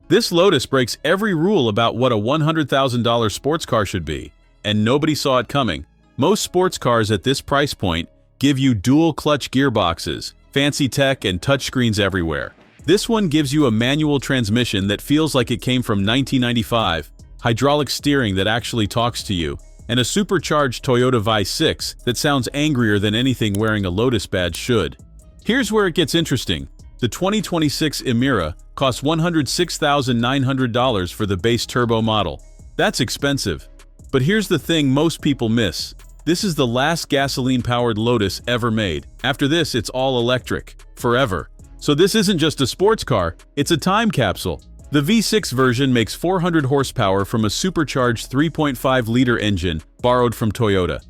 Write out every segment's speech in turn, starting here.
This Lotus breaks every rule about what a $100,000 sports car should be, and nobody saw it coming. Most sports cars at this price point give you dual-clutch gearboxes, fancy tech, and touchscreens everywhere. This one gives you a manual transmission that feels like it came from 1995, hydraulic steering that actually talks to you, and a supercharged Toyota V6 that sounds angrier than anything wearing a Lotus badge should. Here's where it gets interesting. The 2026 Emira costs $106,900 for the base turbo model. That's expensive. But here's the thing most people miss. This is the last gasoline-powered Lotus ever made. After this, it's all electric. Forever. So this isn't just a sports car, it's a time capsule. The V6 version makes 400 horsepower from a supercharged 3.5-liter engine borrowed from Toyota.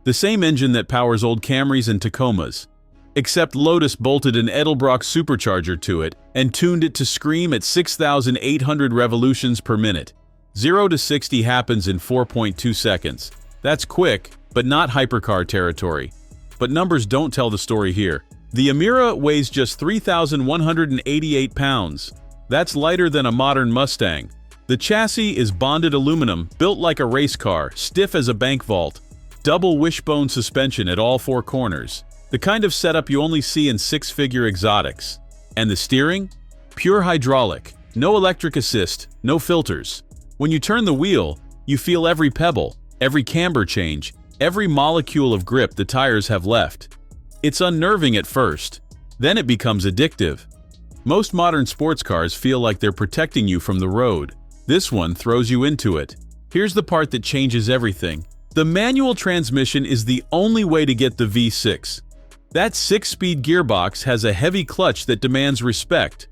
The same engine that powers old Camrys and Tacomas. Except Lotus bolted an Edelbrock supercharger to it and tuned it to scream at 6,800 revolutions per minute. 0 to 60 happens in 4.2 seconds. That's quick, but not hypercar territory. But numbers don't tell the story here. The Emira weighs just 3,188 pounds. That's lighter than a modern Mustang. The chassis is bonded aluminum, built like a race car, stiff as a bank vault. Double wishbone suspension at all four corners. The kind of setup you only see in six-figure exotics. And the steering? Pure hydraulic. No electric assist, no filters. When you turn the wheel, you feel every pebble, every camber change, every molecule of grip the tires have left. It's unnerving at first. Then it becomes addictive. Most modern sports cars feel like they're protecting you from the road. This one throws you into it. Here's the part that changes everything. The manual transmission is the only way to get the V6. That 6-speed gearbox has a heavy clutch that demands respect.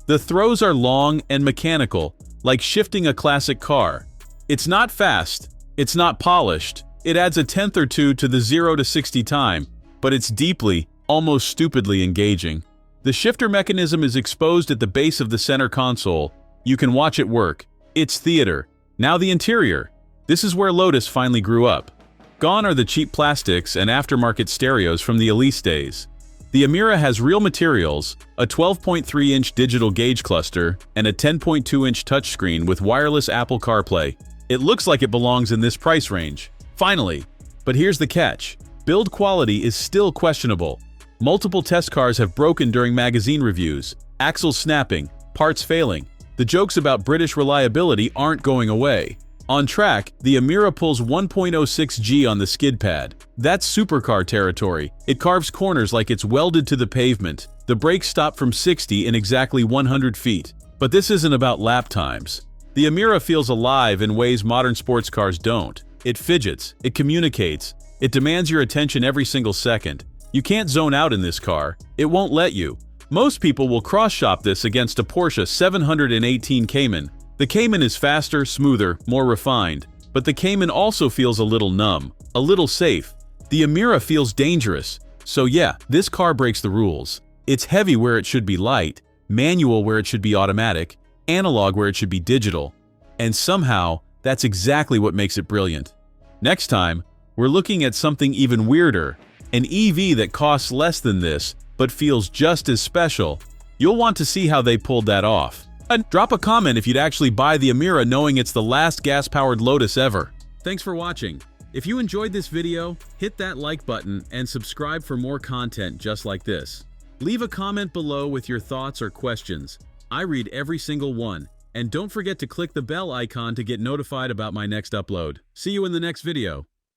The throws are long and mechanical, like shifting a classic car. It's not fast, it's not polished, it adds a tenth or two to the 0 to 60 time, but it's deeply, almost stupidly engaging. The shifter mechanism is exposed at the base of the center console. You can watch it work. It's theater. Now the interior. This is where Lotus finally grew up. Gone are the cheap plastics and aftermarket stereos from the Elise days. The Emira has real materials, a 12.3-inch digital gauge cluster, and a 10.2-inch touchscreen with wireless Apple CarPlay. It looks like it belongs in this price range. Finally. But here's the catch. Build quality is still questionable. Multiple test cars have broken during magazine reviews, axles snapping, parts failing. The jokes about British reliability aren't going away. On track, the Emira pulls 1.06 G on the skidpad. That's supercar territory. It carves corners like it's welded to the pavement. The brakes stop from 60 in exactly 100 feet. But this isn't about lap times. The Emira feels alive in ways modern sports cars don't. It fidgets, it communicates, it demands your attention every single second. You can't zone out in this car. It won't let you. Most people will cross-shop this against a Porsche 718 Cayman. The Cayman is faster, smoother, more refined, but the Cayman also feels a little numb, a little safe. The Emira feels dangerous. So yeah, this car breaks the rules. It's heavy where it should be light, manual where it should be automatic, analog where it should be digital. And somehow, that's exactly what makes it brilliant. Next time, we're looking at something even weirder, an EV that costs less than this, but feels just as special. You'll want to see how they pulled that off. And drop a comment if you'd actually buy the Emira knowing it's the last gas-powered Lotus ever. Thanks for watching. If you enjoyed this video, hit that like button and subscribe for more content just like this. Leave a comment below with your thoughts or questions. I read every single one. And don't forget to click the bell icon to get notified about my next upload. See you in the next video.